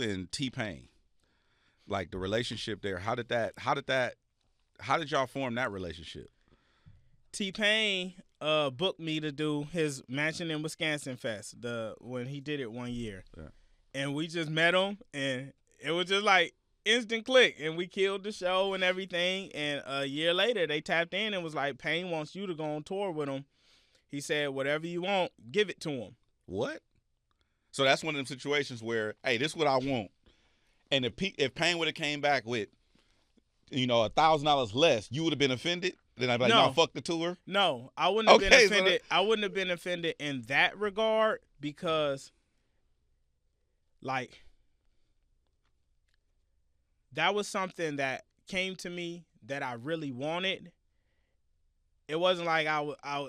you and T-Pain, like the relationship there, how did y'all form that relationship? T-Pain booked me to do his Mansion in Wisconsin Fest when he did it one year. Yeah. And we just met him, and it was just like instant click, and we killed the show and everything. And a year later, they tapped in and was like, Pain wants you to go on tour with him. He said, whatever you want, give it to him. What? So that's one of them situations where, hey, this is what I want. And if Pain would have came back with, $1,000 less, you would have been offended? Then I'd be like, no, fuck the tour? No, I wouldn't have been offended. I wouldn't have been offended in that regard because, like, that was something that came to me that I really wanted. It wasn't like I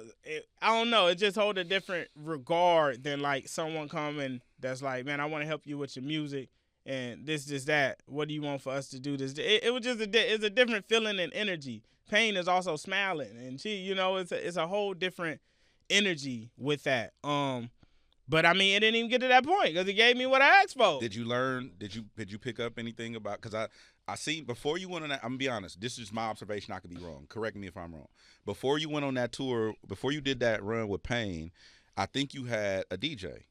don't know. It just hold a different regard than like someone coming that's like, man, I want to help you with your music and this, that. What do you want for us to do this? It was just it's a different feeling and energy. Pain is also smiling, and it's a whole different energy with that. But I mean, it didn't even get to that point because he gave me what I asked for. Did you learn? Did you pick up anything about? Because I see before you went on that. I'm gonna be honest. This is my observation. I could be wrong. Correct me if I'm wrong. Before you went on that tour, before you did that run with Pain, I think you had a DJ.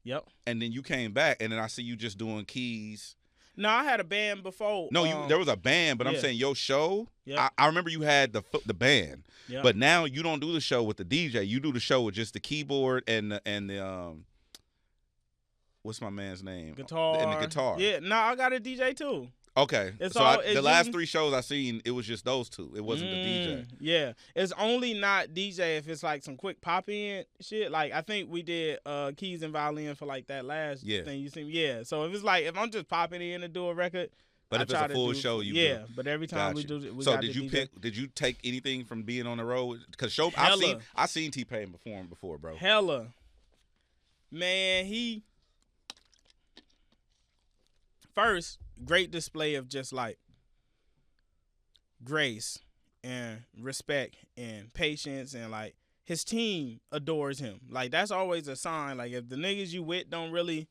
Yep. And then you came back, and then I see you just doing keys. No, I had a band before. No, there was a band, but I'm saying your show. Yep. I remember you had the band, yep. But now you don't do the show with the DJ. You do the show with just the keyboard and the what's my man's name? Guitar. And the guitar. Yeah, no, I got a DJ too. Okay, the last 3 shows I seen, it was just those two. It wasn't the DJ. Yeah, it's only not DJ if it's like some quick pop in shit. Like I think we did keys and violin for like that last thing you seen. Yeah, so if it's like if I'm just popping in to do a record, but if it's a full show, you do. But every time we do, we so got did you DJ. pick? Did you take anything from being on the road? Because I seen T-Pain perform before, bro. Hella, man, he first. Great display of just like grace and respect and patience, and like his team adores him. Like that's always a sign. Like if the niggas you with don't really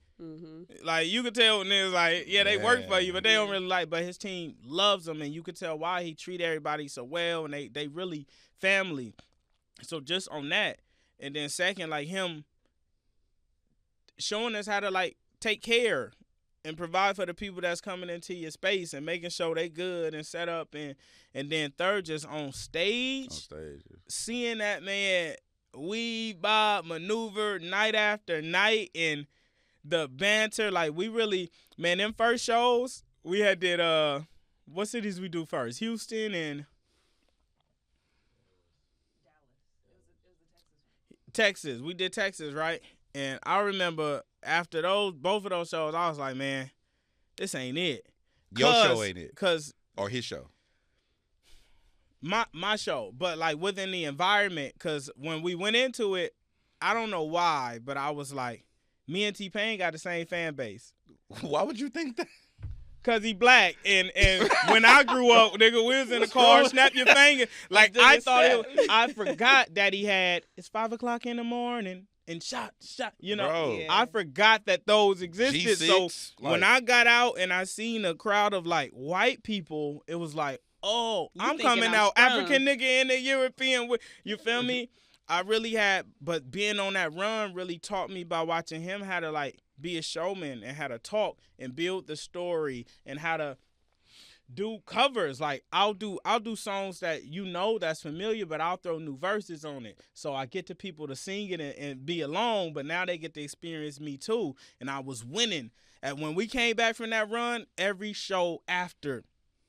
like, you could tell when niggas like, they work for you, but they don't really like. But his team loves him, and you could tell why he treat everybody so well, and they really family. So just on that, and then second, like him showing us how to like take care and provide for the people that's coming into your space and making sure they good and set up, and then third, just on stage. Seeing that man weave, bob, maneuver night after night, and the banter, like we really, man, them first shows we had did what cities we do first? Houston and Texas. We did Texas, right? And I remember after both of those shows, I was like, man, this ain't it. Your show ain't it. Or his show. My show. But like within the environment, because when we went into it, I don't know why, but I was like, me and T-Pain got the same fan base. Why would you think that? Because he black. And when I grew up, nigga, we was in the car, snap your finger. Like, I forgot that he had, it's 5 o'clock in the morning. And shot, Bro. I forgot that those existed. G6, so when I got out and I seen a crowd of like white people, it was like, oh, I'm coming out African nigga in the European. You feel me? I really had, but being on that run really taught me by watching him how to like be a showman and how to talk and build the story and how to do covers. Like I'll do songs that that's familiar, but I'll throw new verses on it. So I get the people to sing it and be alone, but now they get to experience me too. And I was winning. And when we came back from that run, every show after,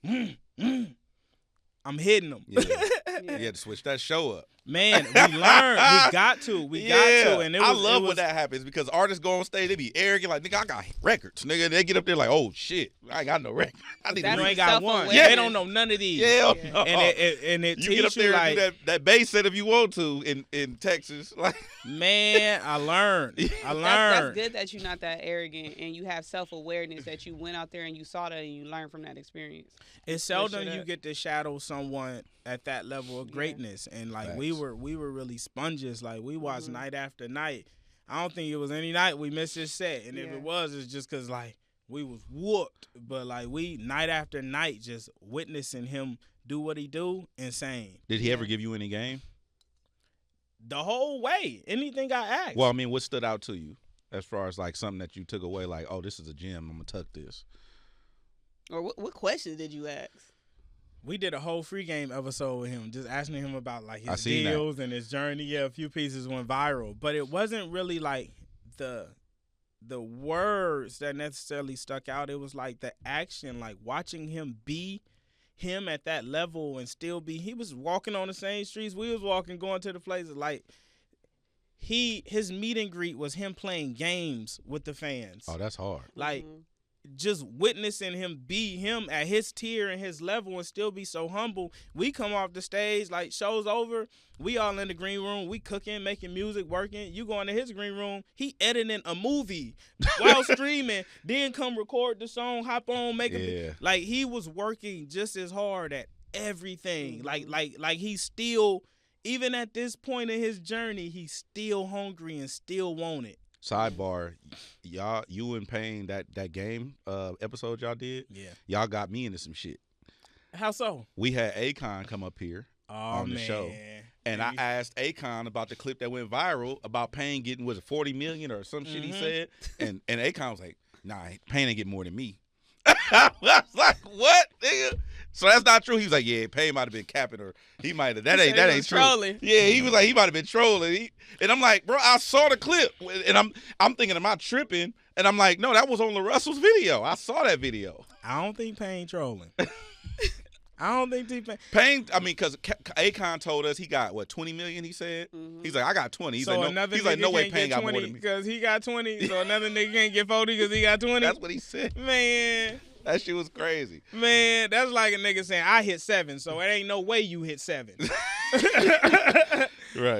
I'm hitting them. Yeah. You had to switch that show up. Man, we learned. We got to. And I love when that happens because artists go on stage, they be arrogant, like, nigga, I got records. Nigga, they get up there like, oh, shit, I ain't got no record. You ain't got one. Yeah. They don't know none of these. Yeah. No. And it you get up there and do that bass set if you want to in Texas. Like, man, I learned. That's good that you're not that arrogant and you have self-awareness that you went out there and you saw that and you learned from that experience. It's seldom you get to shadow someone at that level of greatness. And like Facts. we were really sponges. Like we watched night after night. I don't think it was any night we missed this set. And if it was, it's just because like We was whooped, but like we night after night just witnessing him do what he do, insane. Did he ever give you any game? The whole way, anything I asked. Well, I mean, what stood out to you as far as like something that you took away? Like, oh, this is a gem. I'm gonna tuck this. Or what questions did you ask? We did a whole free game episode with him, just asking him about like his seen deals and his journey. Yeah, a few pieces went viral, but it wasn't really like the words that necessarily stuck out. It was like the action, like watching him be him at that level and still be. He was walking on the same streets we was walking, going to the places. Like his meet and greet was him playing games with the fans. Oh, that's hard. Like. Just witnessing him be him at his tier and his level and still be so humble. We come off the stage, like show's over, we all in the green room, we cooking, making music, working. You go into his green room, he editing a movie while streaming, then come record the song, hop on, make a like he was working just as hard at everything. Like he's still, even at this point in his journey, he's still hungry and still want it. Sidebar, y'all, you and Payne, that game episode y'all did, y'all got me into some shit. How so? We had Akon come up here on the show, and I asked Akon about the clip that went viral about Payne getting, was it 40 million or some shit he said, and Akon was like, nah, Payne ain't get more than me. I was like, what, nigga? So that's not true. He was like, yeah, Payne might have been capping, or he might have. That ain't true. Trolling. Yeah, he was like, he might have been trolling. And I'm like, bro, I saw the clip, and I'm thinking, am I tripping? And I'm like, no, that was on LaRussell's video. I saw that video. I don't think Payne trolling. I don't think Payne. I mean, because Akon told us he got what, 20 million. He said he's like, I got 20. He's so like, no way Payne got more than me because he got 20. So another nigga can't get 40 because he got 20. That's what he said. Man, that shit was crazy. Man, that's like a nigga saying I hit 7, so it ain't no way you hit 7. Right.